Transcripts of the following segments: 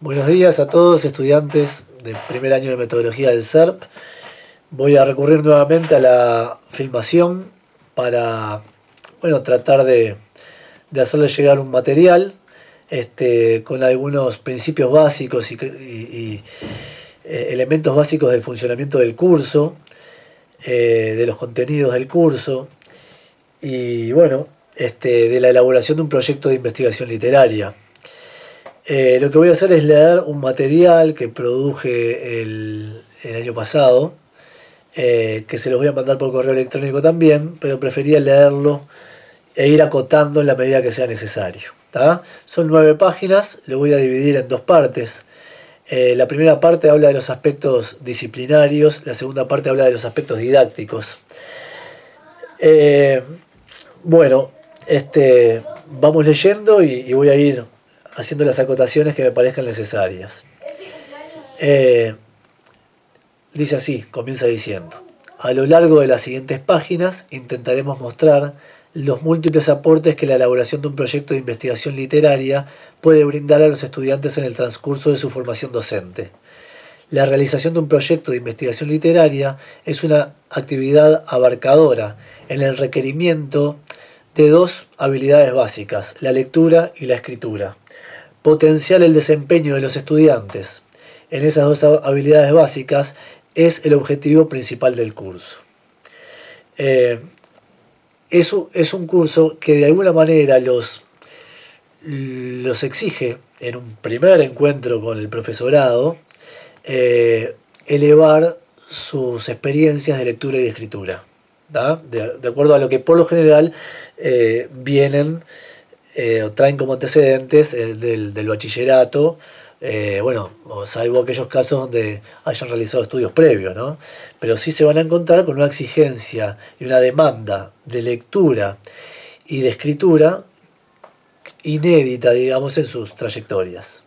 Buenos días a todos, estudiantes del primer año de metodología del SERP. Voy a recurrir nuevamente a la filmación para, tratar de hacerles llegar un material con algunos principios básicos y elementos básicos del funcionamiento del curso, de los contenidos del curso y, de la elaboración de un proyecto de investigación literaria. Lo que voy a hacer es leer un material que produje el año pasado, que se los voy a mandar por correo electrónico también, pero prefería leerlo e ir acotando en la medida que sea necesario. ¿Tá? Son 9 páginas, lo voy a dividir en 2 partes. La primera parte habla de los aspectos disciplinarios, la segunda parte habla de los aspectos didácticos. Vamos leyendo y voy a ir haciendo las acotaciones que me parezcan necesarias. Dice así, comienza diciendo: a lo largo de las siguientes páginas intentaremos mostrar los múltiples aportes que la elaboración de un proyecto de investigación literaria puede brindar a los estudiantes en el transcurso de su formación docente. La realización de un proyecto de investigación literaria es una actividad abarcadora en el requerimiento de 2 habilidades básicas, la lectura y la escritura. Potenciar el desempeño de los estudiantes en esas 2 habilidades básicas es el objetivo principal del curso. Es un curso que de alguna manera los exige en un primer encuentro con el profesorado elevar sus experiencias de lectura y de escritura, ¿tá? De acuerdo a lo que por lo general vienen o traen como antecedentes del bachillerato, salvo aquellos casos donde hayan realizado estudios previos, ¿no? Pero sí se van a encontrar con una exigencia y una demanda de lectura y de escritura inédita, digamos, en sus trayectorias.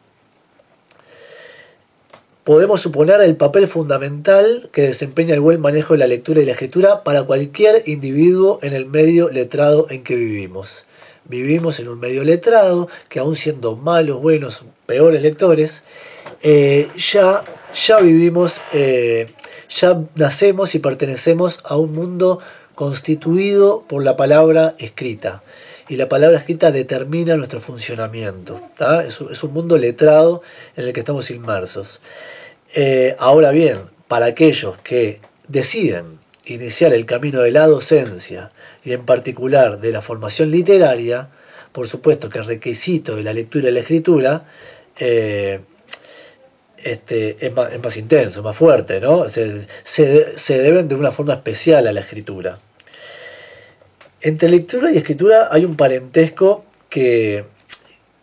Podemos suponer el papel fundamental que desempeña el buen manejo de la lectura y la escritura para cualquier individuo en el medio letrado en que vivimos. Vivimos en un medio letrado que, aun siendo malos, buenos, peores lectores, ya vivimos, ya nacemos y pertenecemos a un mundo constituido por la palabra escrita. Y la palabra escrita determina nuestro funcionamiento, ¿tá? Es un mundo letrado en el que estamos inmersos. Ahora bien, para aquellos que deciden iniciar el camino de la docencia y en particular de la formación literaria, por supuesto que el requisito de la lectura y la escritura es más intenso, más fuerte, ¿no? Se deben de una forma especial a la escritura. Entre lectura y escritura hay un parentesco que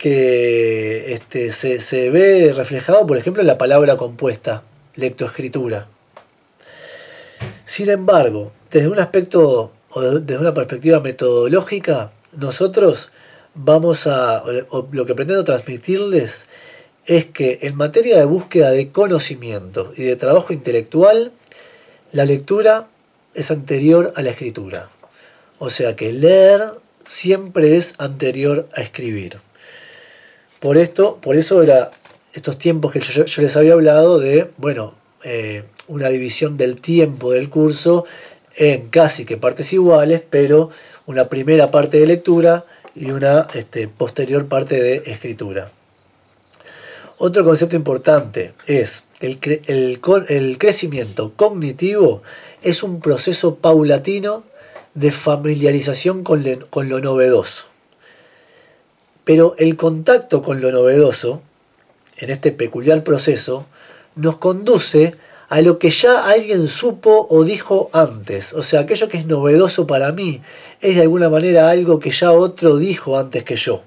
se ve reflejado, por ejemplo, en la palabra compuesta, lectoescritura. Sin embargo, desde un aspecto o desde una perspectiva metodológica, nosotros lo que pretendo transmitirles es que en materia de búsqueda de conocimiento y de trabajo intelectual, la lectura es anterior a la escritura. O sea que leer siempre es anterior a escribir. Por eso era estos tiempos que yo les había hablado de, una división del tiempo del curso en casi que partes iguales, pero una primera parte de lectura y una posterior parte de escritura. Otro concepto importante es el crecimiento cognitivo es un proceso paulatino de familiarización con lo novedoso. Pero el contacto con lo novedoso, en este peculiar proceso, nos conduce a lo que ya alguien supo o dijo antes. O sea, aquello que es novedoso para mí es de alguna manera algo que ya otro dijo antes que yo.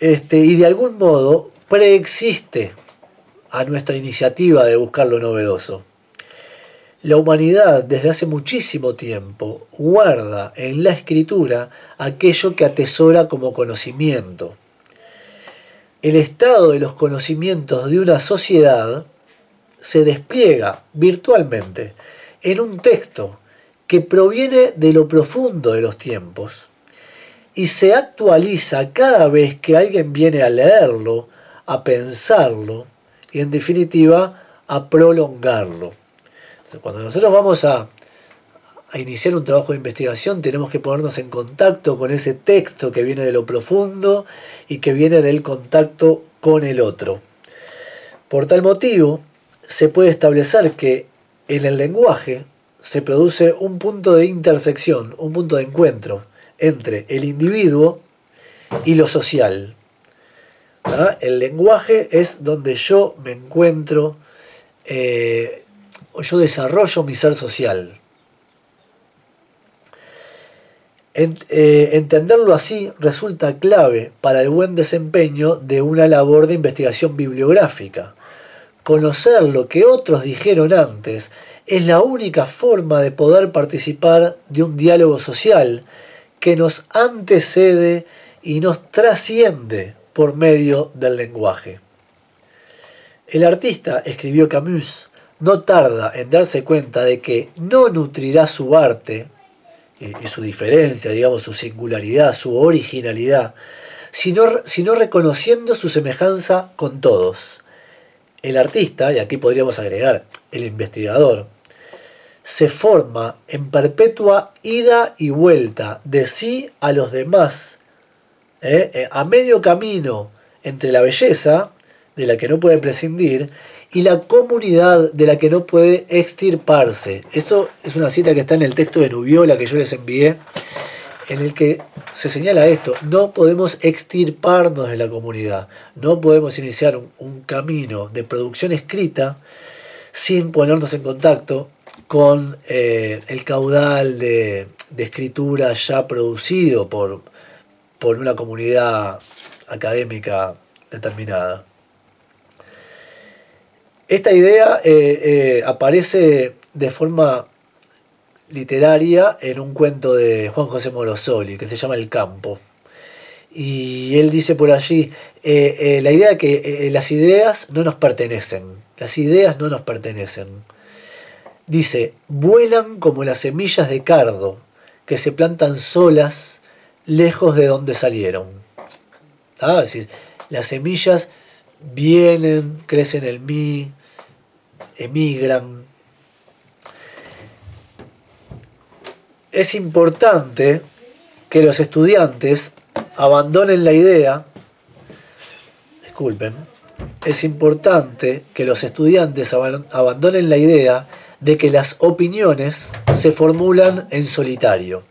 Y de algún modo preexiste a nuestra iniciativa de buscar lo novedoso. La humanidad desde hace muchísimo tiempo guarda en la escritura aquello que atesora como conocimiento. El estado de los conocimientos de una sociedad se despliega virtualmente en un texto que proviene de lo profundo de los tiempos y se actualiza cada vez que alguien viene a leerlo, a pensarlo y en definitiva a prolongarlo. Entonces, cuando nosotros vamos a iniciar un trabajo de investigación, tenemos que ponernos en contacto con ese texto que viene de lo profundo y que viene del contacto con el otro. Por tal motivo, se puede establecer que en el lenguaje se produce un punto de intersección, un punto de encuentro entre el individuo y lo social. ¿Ah? El lenguaje es donde yo me encuentro, o yo desarrollo mi ser social. Entenderlo así resulta clave para el buen desempeño de una labor de investigación bibliográfica. Conocer lo que otros dijeron antes es la única forma de poder participar de un diálogo social que nos antecede y nos trasciende por medio del lenguaje. El artista, escribió Camus, no tarda en darse cuenta de que no nutrirá su arte y su diferencia, digamos, su singularidad, su originalidad, sino reconociendo su semejanza con todos. El artista, y aquí podríamos agregar el investigador, se forma en perpetua ida y vuelta de sí a los demás, a medio camino entre la belleza, de la que no puede prescindir, y la comunidad de la que no puede extirparse. Esto es una cita que está en el texto de Nubiola que yo les envié, en el que se señala esto: no podemos extirparnos de la comunidad, no podemos iniciar un camino de producción escrita sin ponernos en contacto con el caudal de escritura ya producido por una comunidad académica determinada. Esta idea aparece de forma literaria en un cuento de Juan José Morosoli que se llama El campo. Y él dice por allí, la idea de que las ideas no nos pertenecen. Las ideas no nos pertenecen. Dice, vuelan como las semillas de cardo que se plantan solas lejos de donde salieron. Es decir, las semillas vienen, crecen en mí, emigran. Es importante que los estudiantes abandonen la idea, es importante que los estudiantes abandonen la idea de que las opiniones se formulan en solitario.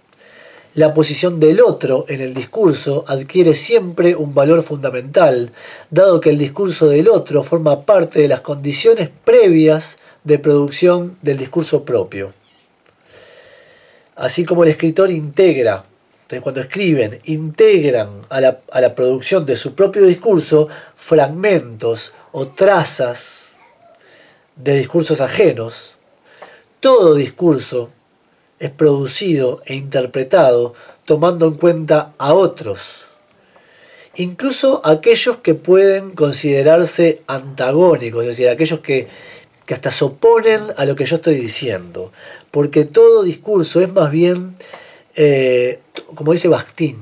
La posición del otro en el discurso adquiere siempre un valor fundamental, dado que el discurso del otro forma parte de las condiciones previas de producción del discurso propio. Así como el escritor integra, entonces cuando escriben, integran a la producción de su propio discurso fragmentos o trazas de discursos ajenos, todo discurso es producido e interpretado tomando en cuenta a otros, incluso aquellos que pueden considerarse antagónicos, es decir, aquellos que hasta se oponen a lo que yo estoy diciendo, porque todo discurso es más bien, como dice Bakhtin,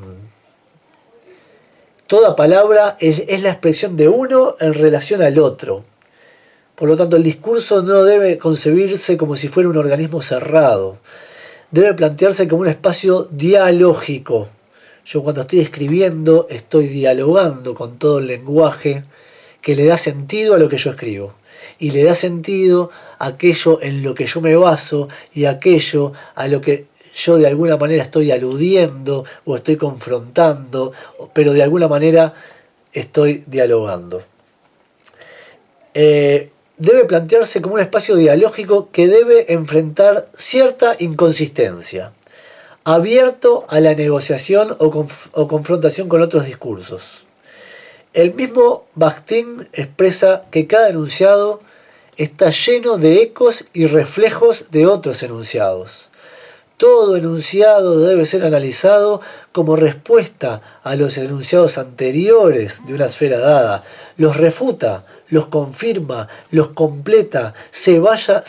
toda palabra es la expresión de uno en relación al otro. Por lo tanto, el discurso no debe concebirse como si fuera un organismo cerrado, debe plantearse como un espacio dialógico. Yo cuando estoy escribiendo estoy dialogando con todo el lenguaje que le da sentido a lo que yo escribo y le da sentido a aquello en lo que yo me baso y aquello a lo que yo de alguna manera estoy aludiendo o estoy confrontando, pero de alguna manera estoy dialogando. Debe plantearse como un espacio dialógico que debe enfrentar cierta inconsistencia, abierto a la negociación o confrontación con otros discursos. El mismo Bakhtin expresa que cada enunciado está lleno de ecos y reflejos de otros enunciados. Todo enunciado debe ser analizado como respuesta a los enunciados anteriores de una esfera dada. Los refuta, los confirma, los completa, se basa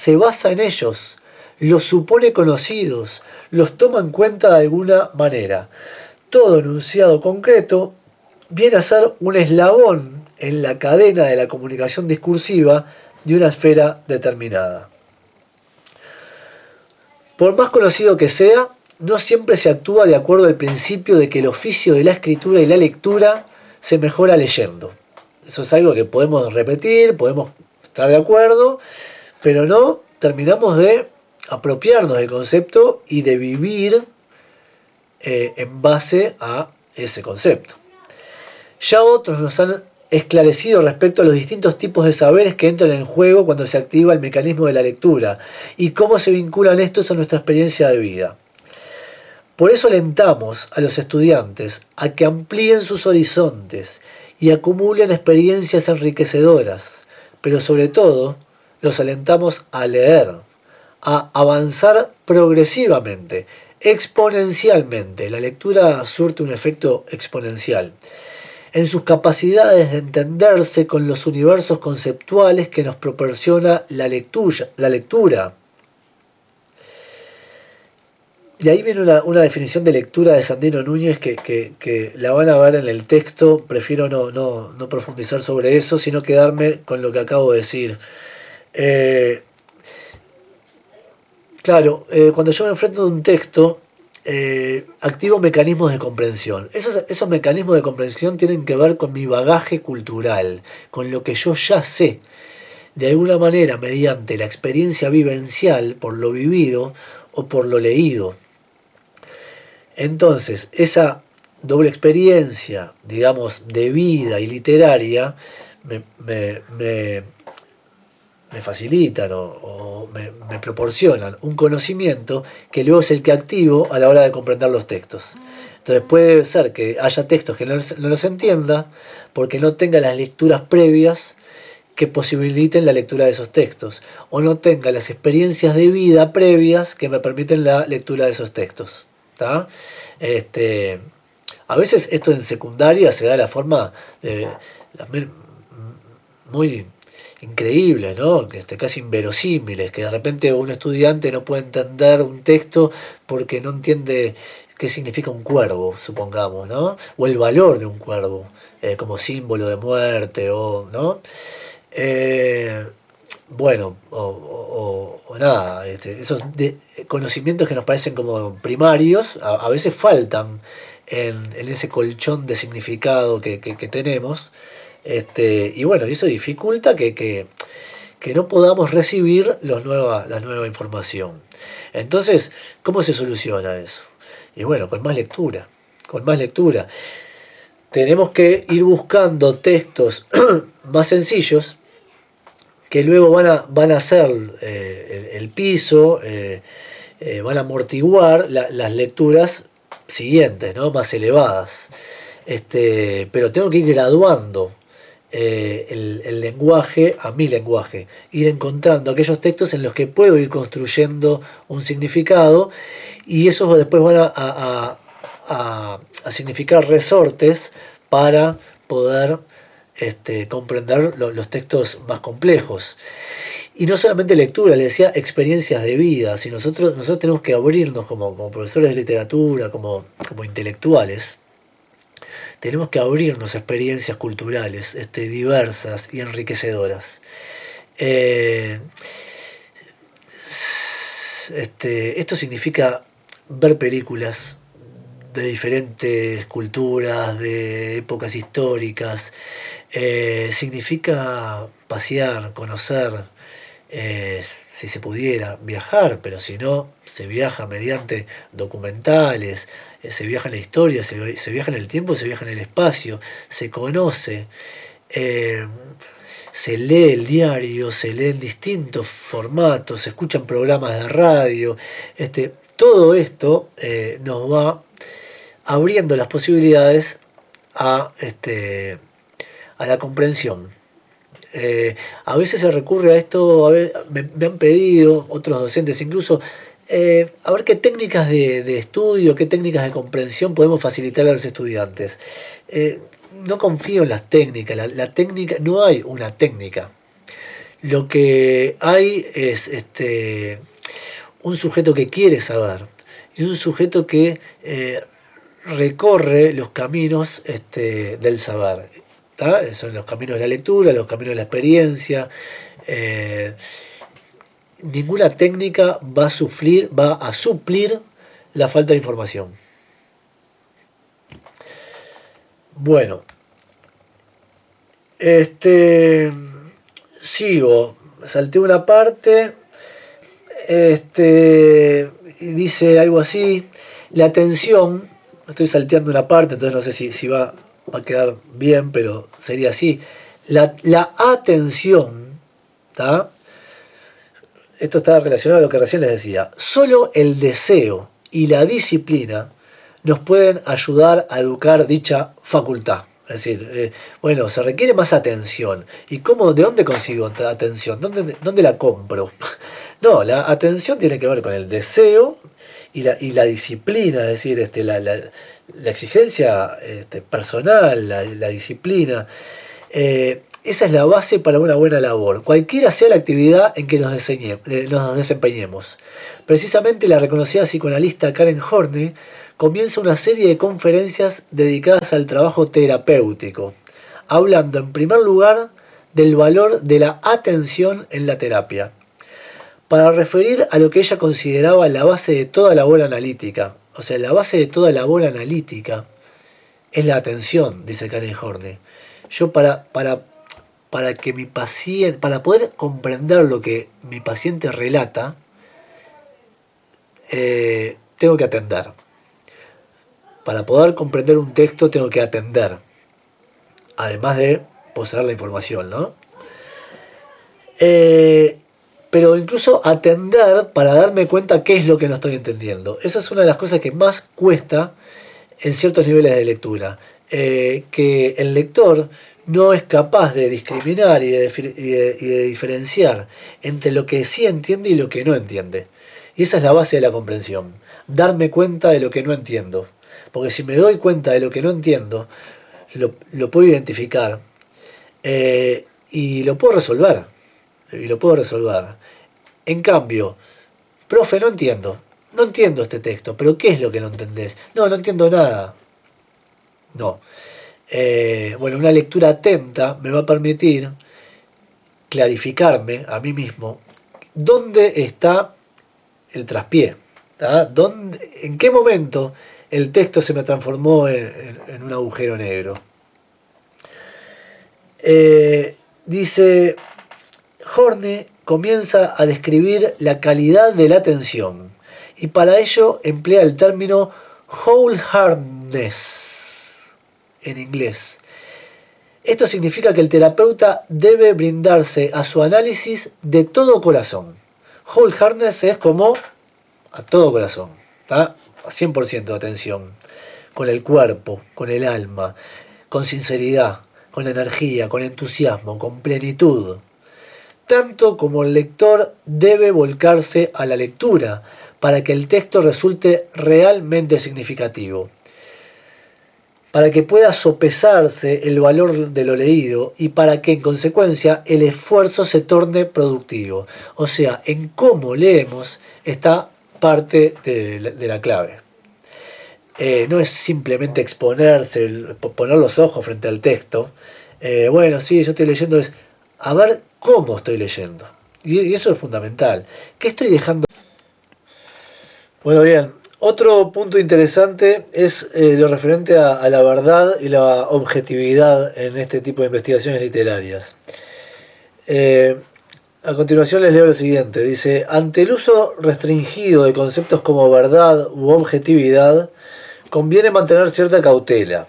en ellos, los supone conocidos, los toma en cuenta de alguna manera. todo enunciado concreto viene a ser un eslabón en la cadena de la comunicación discursiva de una esfera determinada. Por más conocido que sea, no siempre se actúa de acuerdo al principio de que el oficio de la escritura y la lectura se mejora leyendo. Eso es algo que podemos repetir, podemos estar de acuerdo, pero no terminamos de apropiarnos del concepto y de vivir en base a ese concepto. Ya otros nos han esclarecido respecto a los distintos tipos de saberes que entran en juego cuando se activa el mecanismo de la lectura y cómo se vinculan estos a nuestra experiencia de vida. Por eso alentamos a los estudiantes a que amplíen sus horizontes y acumulen experiencias enriquecedoras, pero sobre todo los alentamos a leer, a avanzar progresivamente, exponencialmente. La lectura surte un efecto exponencial en sus capacidades de entenderse con los universos conceptuales que nos proporciona la lectura. Y ahí viene una definición de lectura de Sandino Núñez que la van a ver en el texto. Prefiero no profundizar sobre eso, sino quedarme con lo que acabo de decir. Cuando yo me enfrento a un texto, activo mecanismos de comprensión. Esos mecanismos de comprensión tienen que ver con mi bagaje cultural, con lo que yo ya sé. De alguna manera, mediante la experiencia vivencial, por lo vivido o por lo leído. Entonces, esa doble experiencia, digamos, de vida y literaria, me facilitan o me proporcionan un conocimiento que luego es el que activo a la hora de comprender los textos. Entonces puede ser que haya textos que no los entienda porque no tenga las lecturas previas que posibiliten la lectura de esos textos, o no tenga las experiencias de vida previas que me permiten la lectura de esos textos. ¿Tá? A veces esto en secundaria se da de la forma muy increíbles, ¿no? Casi inverosímiles, que de repente un estudiante no puede entender un texto porque no entiende qué significa un cuervo, supongamos, ¿no? O el valor de un cuervo como símbolo de muerte, ¿no? O nada, esos conocimientos que nos parecen como primarios, a veces faltan en ese colchón de significado que tenemos. Y bueno, eso dificulta que no podamos recibir la nueva información. Entonces, ¿cómo se soluciona eso? Y bueno, con más lectura. Tenemos que ir buscando textos más sencillos que luego van a hacer el piso, van a amortiguar las lecturas siguientes, ¿no? Más elevadas. Pero tengo que ir graduando el lenguaje a mi lenguaje, ir encontrando aquellos textos en los que puedo ir construyendo un significado, y esos después van a significar resortes para poder comprender los textos más complejos. Y no solamente lectura, le decía experiencias de vida. Si nosotros tenemos que abrirnos como profesores de literatura, como intelectuales, tenemos que abrirnos a experiencias culturales diversas y enriquecedoras. Esto significa ver películas de diferentes culturas, de épocas históricas. Significa pasear, conocer, si se pudiera, viajar, pero si no, se viaja mediante documentales, se viaja en la historia, se viaja en el tiempo, se viaja en el espacio, se conoce, se lee el diario, se lee en distintos formatos, se escuchan programas de radio. Todo esto nos va abriendo las posibilidades a la comprensión. A veces se recurre a esto, me han pedido otros docentes incluso, a ver qué técnicas de estudio, qué técnicas de comprensión podemos facilitar a los estudiantes. No confío en las técnicas, la técnica, no hay una técnica. Lo que hay es un sujeto que quiere saber y un sujeto que recorre los caminos del saber. Son los caminos de la lectura, los caminos de la experiencia. Ninguna técnica va a suplir la falta de información. Bueno, sigo, salté una parte, y dice algo así: la atención, estoy salteando una parte, entonces no sé si va a quedar bien, pero sería así: la atención, ¿tá? Esto está relacionado a lo que recién les decía. Solo el deseo y la disciplina nos pueden ayudar a educar dicha facultad. Es decir, bueno, se requiere más atención. ¿Y cómo, de dónde consigo atención? ¿Dónde la compro? No, la atención tiene que ver con el deseo y la disciplina, es decir, la exigencia personal, la disciplina. Esa es la base para una buena labor, cualquiera sea la actividad en que nos desempeñemos. Precisamente la reconocida psicoanalista Karen Horney comienza una serie de conferencias dedicadas al trabajo terapéutico, hablando en primer lugar del valor de la atención en la terapia, para referir a lo que ella consideraba la base de toda labor analítica. O sea, la base de toda labor analítica es la atención, dice Karen Horney. Yo para que mi paciente, para poder comprender lo que mi paciente relata, tengo que atender. Para poder comprender un texto tengo que atender, además de poseer la información, ¿no? Pero incluso atender para darme cuenta qué es lo que no estoy entendiendo. Esa es una de las cosas que más cuesta en ciertos niveles de lectura. Que el lector no es capaz de discriminar y de diferenciar entre lo que sí entiende y lo que no entiende. Y esa es la base de la comprensión. Darme cuenta de lo que no entiendo. Porque si me doy cuenta de lo que no entiendo, lo puedo identificar y lo puedo resolver. En cambio, profe, no entiendo este texto, pero ¿qué es lo que no entendés? No entiendo nada. No. Bueno, una lectura atenta me va a permitir clarificarme a mí mismo dónde está el traspié, en qué momento el texto se me transformó en un agujero negro. Dice, Horney comienza a describir la calidad de la atención y para ello emplea el término wholeheartedness en inglés. Esto significa que el terapeuta debe brindarse a su análisis de todo corazón. Wholeheartedness es como a todo corazón, a 100% de atención, con el cuerpo, con el alma, con sinceridad, con energía, con entusiasmo, con plenitud. Tanto como el lector debe volcarse a la lectura para que el texto resulte realmente significativo, para que pueda sopesarse el valor de lo leído y para que en consecuencia el esfuerzo se torne productivo. O sea, en cómo leemos está parte de la clave. No es simplemente exponerse, poner los ojos frente al texto. Bueno, sí, yo estoy leyendo, es a ver cómo estoy leyendo. Y eso es fundamental. ¿Qué estoy dejando? Bueno, bien. Otro punto interesante es lo referente a la verdad y la objetividad en este tipo de investigaciones literarias. A continuación les leo lo siguiente. Dice, ante el uso restringido de conceptos como verdad u objetividad, conviene mantener cierta cautela.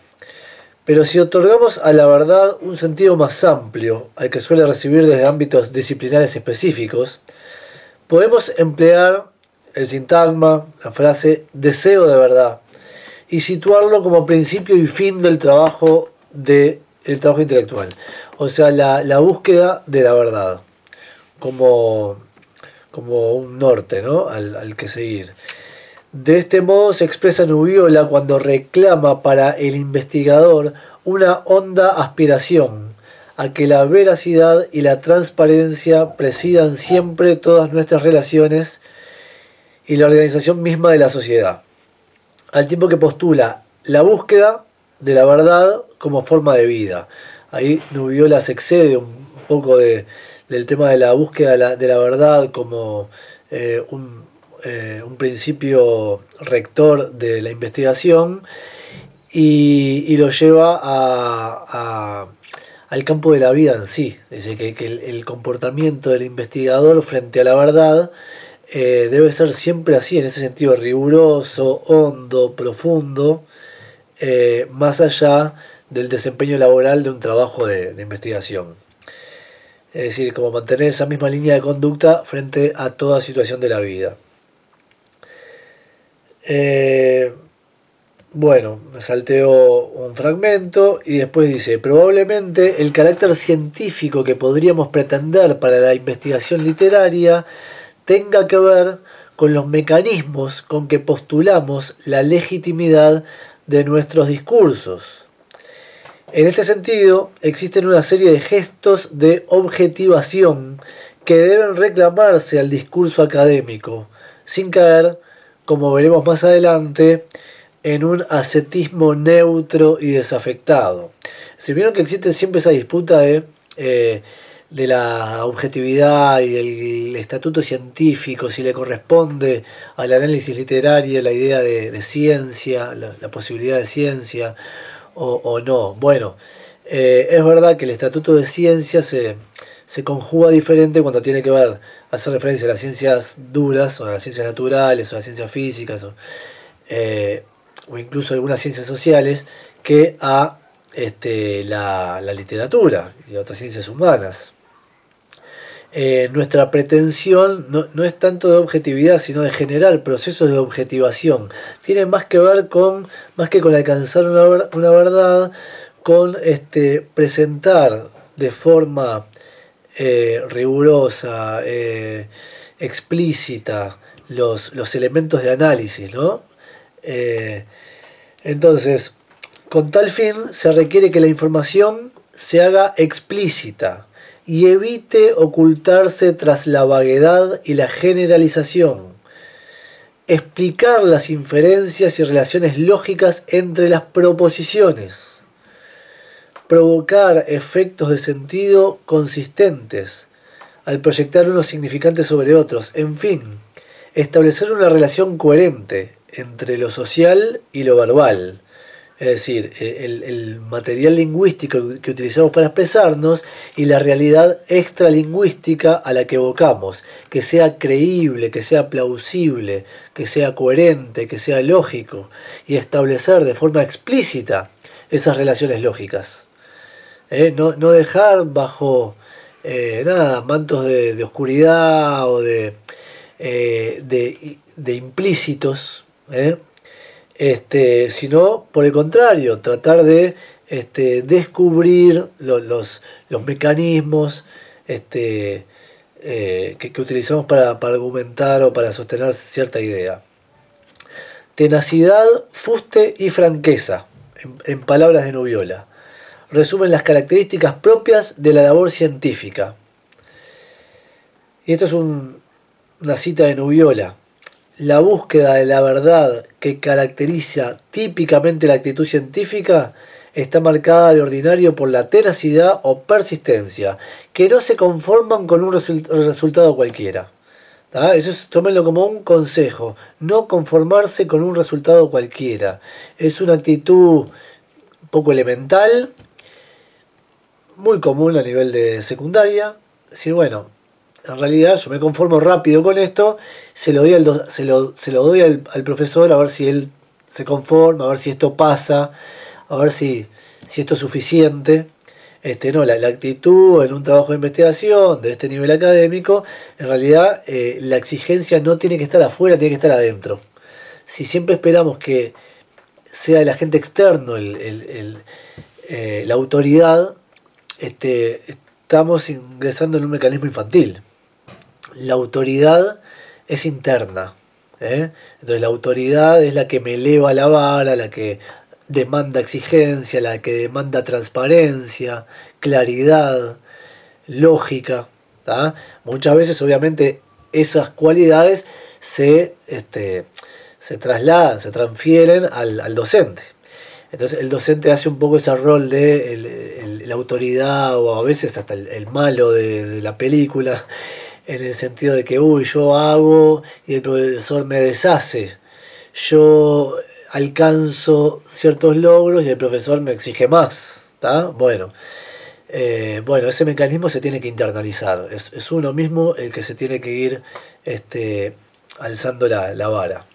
Pero si otorgamos a la verdad un sentido más amplio, al que suele recibir desde ámbitos disciplinares específicos, podemos emplear el sintagma, la frase deseo de verdad, y situarlo como principio y fin del trabajo intelectual. O sea, la búsqueda de la verdad, como un norte, ¿no? al que seguir. De este modo se expresa Nubiola cuando reclama para el investigador una honda aspiración a que la veracidad y la transparencia presidan siempre todas nuestras relaciones y la organización misma de la sociedad, al tiempo que postula la búsqueda de la verdad como forma de vida. Ahí Nubiola se excede un poco del tema de la búsqueda de la verdad como un principio rector de la investigación y lo lleva al campo de la vida en sí. Dice que el comportamiento del investigador frente a la verdad debe ser siempre así, en ese sentido riguroso, hondo, profundo, más allá del desempeño laboral de un trabajo de investigación. Es decir, como mantener esa misma línea de conducta frente a toda situación de la vida. Bueno, me salteo un fragmento y después dice, probablemente el carácter científico que podríamos pretender para la investigación literaria tenga que ver con los mecanismos con que postulamos la legitimidad de nuestros discursos. En este sentido, existen una serie de gestos de objetivación que deben reclamarse al discurso académico, sin caer, como veremos más adelante, en un ascetismo neutro y desafectado. Si vieron que existe siempre esa disputa de la objetividad y el estatuto científico, si le corresponde al análisis literario la idea de ciencia, la posibilidad de ciencia o no. Bueno, es verdad que el estatuto de ciencia se conjuga diferente cuando tiene que ver, hacer referencia a las ciencias duras, o a las ciencias naturales, o a las ciencias físicas, o incluso algunas ciencias sociales, que a la literatura y a otras ciencias humanas. Nuestra pretensión no es tanto de objetividad, sino de generar procesos de objetivación. Tiene más que ver más que con alcanzar una verdad, con presentar de forma rigurosa, explícita, los elementos de análisis, ¿no? Entonces, con tal fin se requiere que la información se haga explícita y evite ocultarse tras la vaguedad y la generalización. Explicar las inferencias y relaciones lógicas entre las proposiciones. Provocar efectos de sentido consistentes al proyectar unos significantes sobre otros. En fin, establecer una relación coherente entre lo social y lo verbal. Es decir, el material lingüístico que utilizamos para expresarnos y la realidad extralingüística a la que evocamos, que sea creíble, que sea plausible, que sea coherente, que sea lógico, y establecer de forma explícita esas relaciones lógicas. No dejar bajo mantos de oscuridad o de implícitos, sino por el contrario, tratar de descubrir los mecanismos que utilizamos para argumentar o para sostener cierta idea. Tenacidad, fuste y franqueza, en palabras de Nubiola, resumen las características propias de la labor científica. Y esto es una cita de Nubiola. La búsqueda de la verdad que caracteriza típicamente la actitud científica está marcada de ordinario por la tenacidad o persistencia, que no se conforman con un resultado cualquiera. Eso tómenlo como un consejo, no conformarse con un resultado cualquiera. Es una actitud un poco elemental, muy común a nivel de secundaria. Decir, bueno, en realidad yo me conformo rápido con esto, se lo doy al profesor a ver si él se conforma, a ver si esto pasa, a ver si esto es suficiente. La actitud en un trabajo de investigación de este nivel académico, en realidad la exigencia no tiene que estar afuera, tiene que estar adentro. Si siempre esperamos que sea el agente externo la autoridad, estamos ingresando en un mecanismo infantil. La autoridad es interna. Entonces la autoridad es la que me eleva la vara, la que demanda exigencia, la que demanda transparencia, claridad, lógica. Muchas veces obviamente esas cualidades se trasladan, se transfieren al docente. Entonces el docente hace un poco ese rol de la autoridad o a veces hasta el malo de la película, en el sentido de que, uy, yo hago y el profesor me deshace. Yo alcanzo ciertos logros y el profesor me exige más. ¿Tá? Bueno, ese mecanismo se tiene que internalizar. Es uno mismo el que se tiene que ir alzando la vara.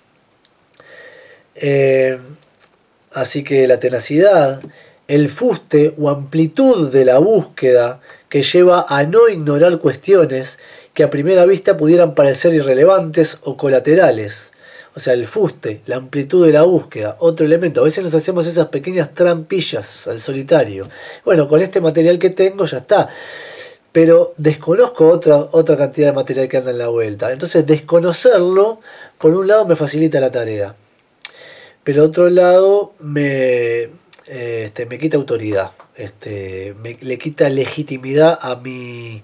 Así que la tenacidad, el fuste o amplitud de la búsqueda que lleva a no ignorar cuestiones que a primera vista pudieran parecer irrelevantes o colaterales. O sea, el fuste, la amplitud de la búsqueda, otro elemento. A veces nos hacemos esas pequeñas trampillas al solitario. Bueno, con este material que tengo ya está. Pero desconozco otra cantidad de material que anda en la vuelta. Entonces, desconocerlo, por un lado, me facilita la tarea. Pero otro lado me quita autoridad, le quita legitimidad a mi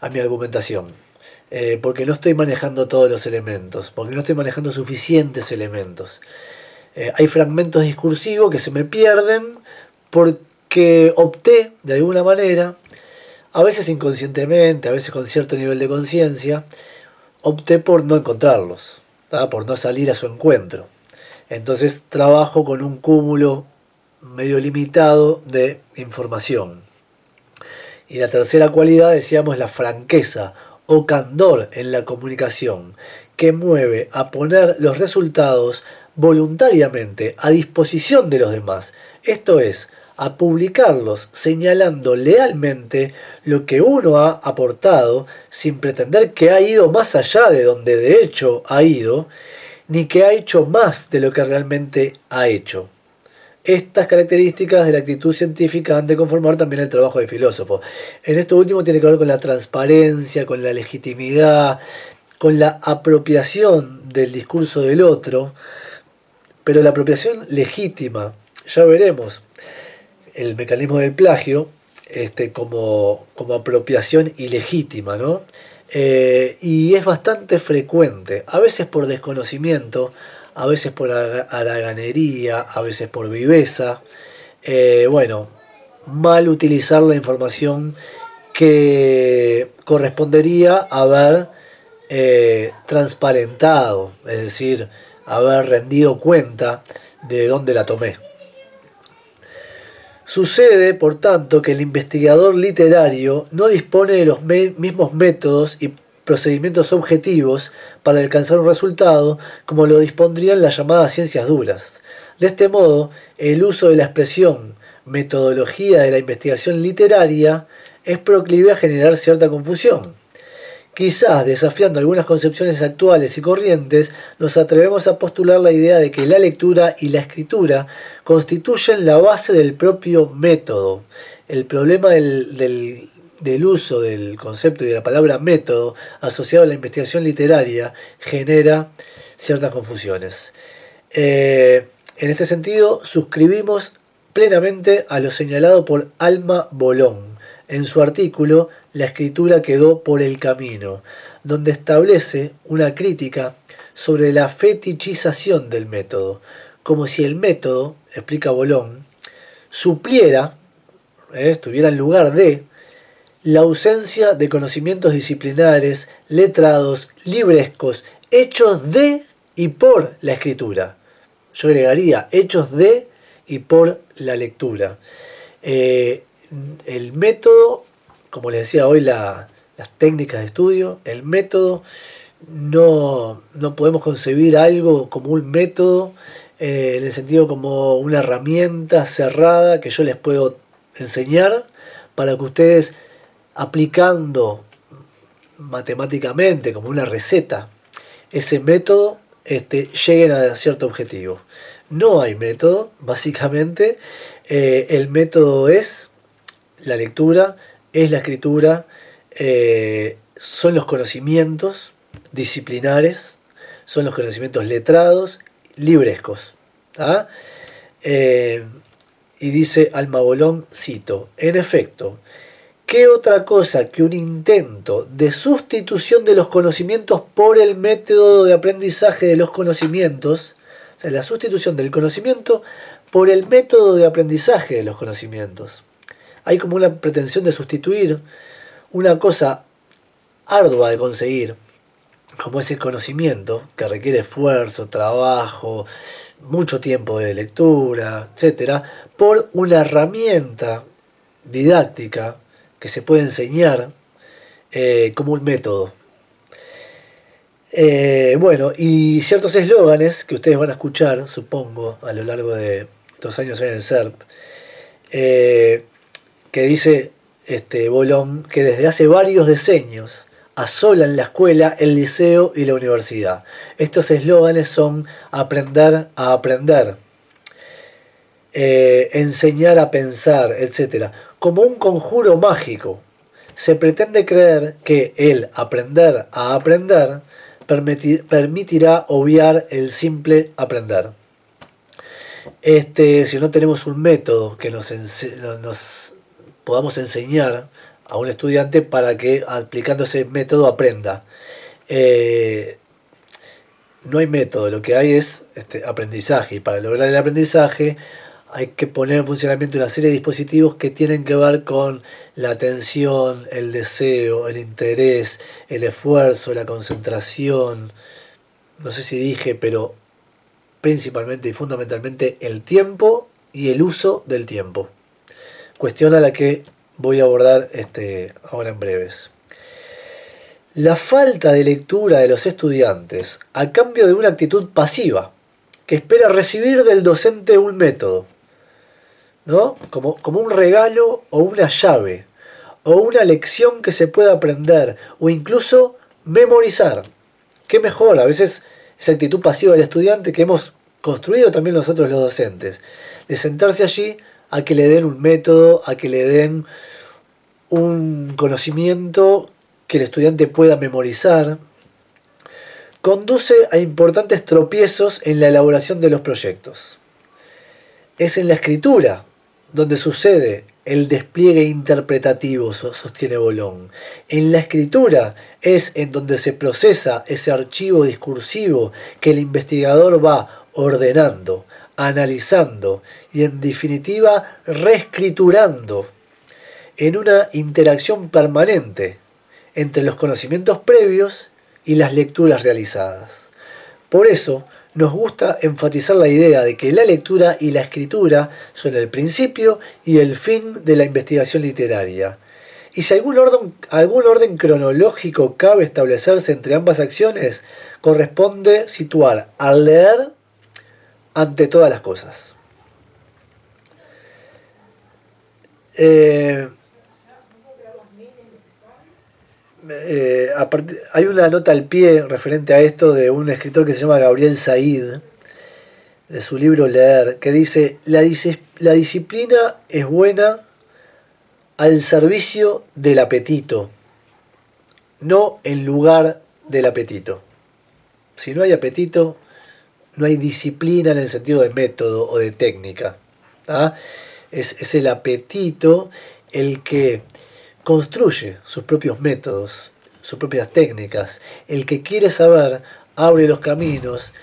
argumentación, porque no estoy manejando todos los elementos, porque no estoy manejando suficientes elementos. Hay fragmentos discursivos que se me pierden porque opté, de alguna manera, a veces inconscientemente, a veces con cierto nivel de conciencia, opté por no encontrarlos, ¿tá? Por no salir a su encuentro. Entonces trabajo con un cúmulo medio limitado de información. Y la tercera cualidad, decíamos, la franqueza o candor en la comunicación, que mueve a poner los resultados voluntariamente a disposición de los demás. Esto es, a publicarlos señalando lealmente lo que uno ha aportado sin pretender que ha ido más allá de donde de hecho ha ido, ni que ha hecho más de lo que realmente ha hecho. Estas características de la actitud científica han de conformar también el trabajo de filósofo. En esto último tiene que ver con la transparencia, con la legitimidad, con la apropiación del discurso del otro, pero la apropiación legítima, ya veremos el mecanismo del plagio como apropiación ilegítima, ¿no? Y es bastante frecuente, a veces por desconocimiento, a veces por haraganería, a veces por viveza. Mal utilizar la información que correspondería haber transparentado, es decir, haber rendido cuenta de dónde la tomé. Sucede, por tanto, que el investigador literario no dispone de los mismos métodos y procedimientos objetivos para alcanzar un resultado como lo dispondrían las llamadas ciencias duras. De este modo, el uso de la expresión metodología de la investigación literaria es proclive a generar cierta confusión. Quizás, desafiando algunas concepciones actuales y corrientes, nos atrevemos a postular la idea de que la lectura y la escritura constituyen la base del propio método. El problema del uso del concepto y de la palabra método asociado a la investigación literaria genera ciertas confusiones. En este sentido, suscribimos plenamente a lo señalado por Alma Bolón en su artículo La escritura quedó por el camino, donde establece una crítica sobre la fetichización del método, como si el método, explica Bolón, supliera, estuviera en lugar de, la ausencia de conocimientos disciplinares, letrados, librescos, hechos de y por la escritura. Yo agregaría hechos de y por la lectura. El método, como les decía hoy, las técnicas de estudio, el método, no podemos concebir algo como un método en el sentido como una herramienta cerrada que yo les puedo enseñar para que ustedes, aplicando matemáticamente como una receta ese método, lleguen a cierto objetivo. No hay método, básicamente. El método es la lectura, es la escritura, son los conocimientos disciplinares, son los conocimientos letrados, librescos. Y dice Alma Bolón, cito, en efecto, ¿qué otra cosa que un intento de sustitución de los conocimientos por el método de aprendizaje de los conocimientos? O sea, la sustitución del conocimiento por el método de aprendizaje de los conocimientos. Hay como una pretensión de sustituir una cosa ardua de conseguir, como es el conocimiento, que requiere esfuerzo, trabajo, mucho tiempo de lectura, etcétera, por una herramienta didáctica que se puede enseñar como un método. Bueno, y ciertos eslóganes que ustedes van a escuchar, supongo, a lo largo de 2 años en el SERP, que dice Bolón que desde hace varios decenios asolan la escuela, el liceo y la universidad. Estos eslóganes son aprender a aprender, enseñar a pensar, etc. Como un conjuro mágico, se pretende creer que el aprender a aprender permitirá obviar el simple aprender. Si no tenemos un método que nos podamos enseñar a un estudiante para que aplicando ese método aprenda. No hay método, lo que hay es aprendizaje, y para lograr el aprendizaje hay que poner en funcionamiento una serie de dispositivos que tienen que ver con la atención, el deseo, el interés, el esfuerzo, la concentración, no sé si dije, pero principalmente y fundamentalmente el tiempo y el uso del tiempo. Cuestión a la que voy a abordar ahora en breves. La falta de lectura de los estudiantes a cambio de una actitud pasiva que espera recibir del docente un método, ¿no? Como un regalo o una llave o una lección que se pueda aprender o incluso memorizar. ¿Qué mejor? A veces esa actitud pasiva del estudiante que hemos construido también nosotros los docentes, de sentarse allí a que le den un método, a que le den un conocimiento que el estudiante pueda memorizar, conduce a importantes tropiezos en la elaboración de los proyectos. Es en la escritura donde sucede el despliegue interpretativo, sostiene Bolón. En la escritura es en donde se procesa ese archivo discursivo que el investigador va ordenando, analizando y en definitiva reescriturando en una interacción permanente entre los conocimientos previos y las lecturas realizadas. Por eso nos gusta enfatizar la idea de que la lectura y la escritura son el principio y el fin de la investigación literaria. Y si algún orden cronológico cabe establecerse entre ambas acciones, corresponde situar al leer ante todas las cosas. Hay una nota al pie referente a esto de un escritor que se llama Gabriel Said, de su libro Leer, que dice: la disciplina es buena al servicio del apetito, no en lugar del apetito. Si no hay apetito, no hay disciplina en el sentido de método o de técnica. Es el apetito el que construye sus propios métodos, sus propias técnicas. El que quiere saber abre los caminos,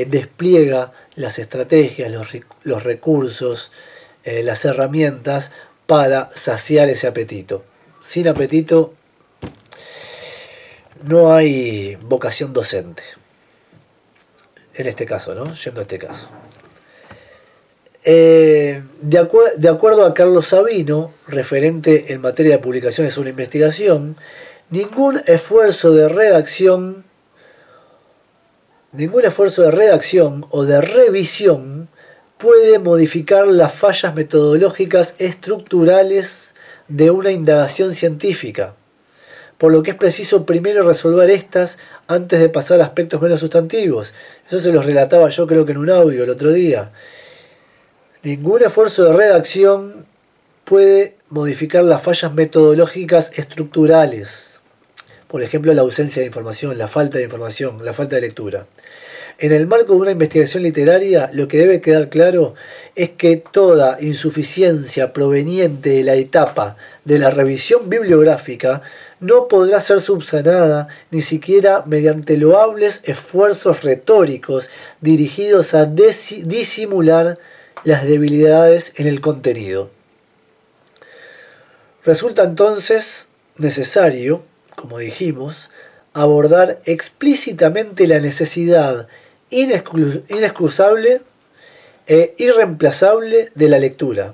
despliega las estrategias, los recursos, las herramientas para saciar ese apetito. Sin apetito no hay vocación docente. En este caso, ¿no? Yendo a este caso. De acuerdo a Carlos Sabino, referente en materia de publicaciones sobre investigación, ningún esfuerzo de redacción o de revisión puede modificar las fallas metodológicas estructurales de una indagación científica, por lo que es preciso primero resolver estas antes de pasar a aspectos menos sustantivos. Eso se los relataba yo creo que en un audio el otro día. Ningún esfuerzo de redacción puede modificar las fallas metodológicas estructurales. Por ejemplo, la ausencia de información, la falta de información, la falta de lectura. En el marco de una investigación literaria, lo que debe quedar claro es que toda insuficiencia proveniente de la etapa de la revisión bibliográfica no podrá ser subsanada ni siquiera mediante loables esfuerzos retóricos dirigidos a disimular las debilidades en el contenido. Resulta entonces necesario, como dijimos, abordar explícitamente la necesidad inexcusable e irreemplazable de la lectura,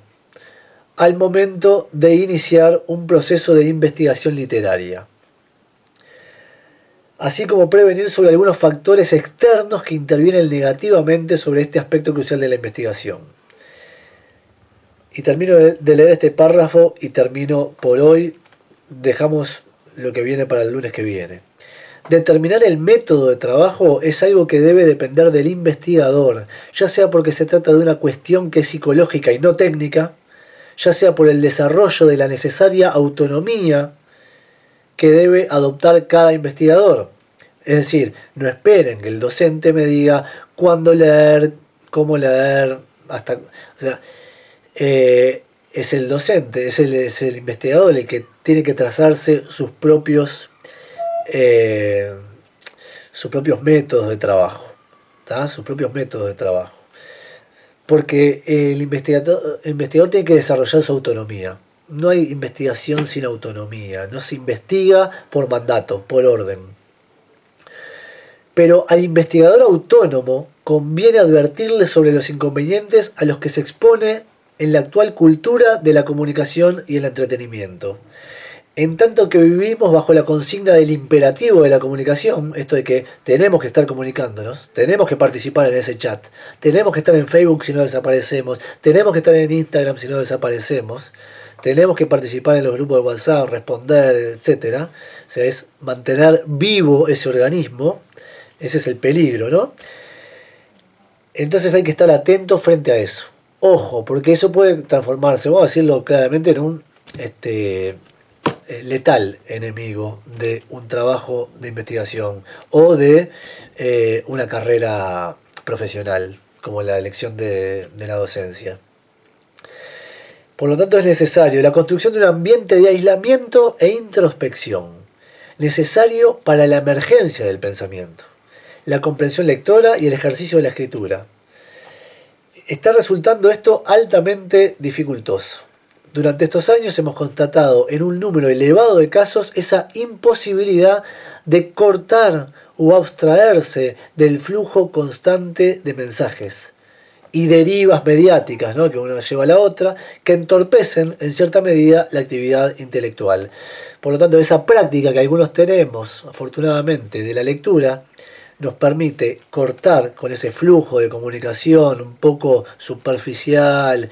al momento de iniciar un proceso de investigación literaria, así como prevenir sobre algunos factores externos que intervienen negativamente sobre este aspecto crucial de la investigación. Y termino de leer este párrafo y termino por hoy. Dejamos lo que viene para el lunes que viene. Determinar el método de trabajo es algo que debe depender del investigador, ya sea porque se trata de una cuestión que es psicológica y no técnica, ya sea por el desarrollo de la necesaria autonomía que debe adoptar cada investigador. Es decir, no esperen que el docente me diga cuándo leer, cómo leer, hasta... O sea, es el docente, es el investigador el que tiene que trazarse sus propios métodos de trabajo, ¿tá? Sus propios métodos de trabajo. Porque el investigador tiene que desarrollar su autonomía. No hay investigación sin autonomía, no se investiga por mandato, por orden. Pero al investigador autónomo conviene advertirle sobre los inconvenientes a los que se expone en la actual cultura de la comunicación y el entretenimiento. En tanto que vivimos bajo la consigna del imperativo de la comunicación, esto de que tenemos que estar comunicándonos, tenemos que participar en ese chat, tenemos que estar en Facebook si no desaparecemos, tenemos que estar en Instagram si no desaparecemos, tenemos que participar en los grupos de WhatsApp, responder, etc. O sea, es mantener vivo ese organismo, ese es el peligro, ¿no? Entonces hay que estar atentos frente a eso. Ojo, porque eso puede transformarse, vamos a decirlo claramente, en un letal enemigo de un trabajo de investigación o de una carrera profesional, como la elección de la docencia. Por lo tanto, es necesario la construcción de un ambiente de aislamiento e introspección, necesario para la emergencia del pensamiento, la comprensión lectora y el ejercicio de la escritura. Está resultando esto altamente dificultoso. Durante estos años hemos constatado en un número elevado de casos esa imposibilidad de cortar o abstraerse del flujo constante de mensajes y derivas mediáticas, ¿no?, que una lleva a la otra, que entorpecen en cierta medida la actividad intelectual. Por lo tanto, esa práctica que algunos tenemos, afortunadamente, de la lectura, nos permite cortar con ese flujo de comunicación un poco superficial,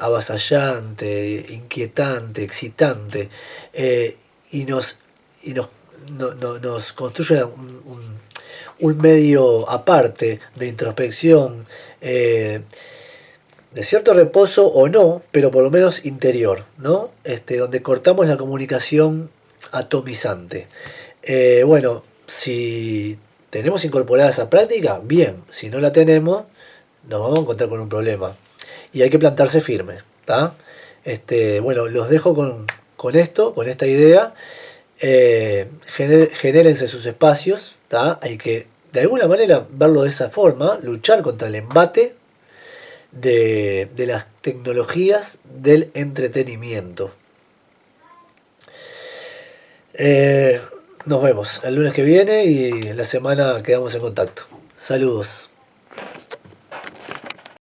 avasallante, inquietante, excitante, y nos construye un medio aparte de introspección, de cierto reposo o no, pero por lo menos interior, ¿no? Donde cortamos la comunicación atomizante. Bueno, si tenemos incorporada esa práctica, bien. Si no la tenemos, nos vamos a encontrar con un problema. Y hay que plantarse firme, ¿tá? Bueno, los dejo con esto, con esta idea. Genérense sus espacios, ¿tá? Hay que, de alguna manera, verlo de esa forma, luchar contra el embate de las tecnologías del entretenimiento. Nos vemos el lunes que viene y en la semana quedamos en contacto. Saludos.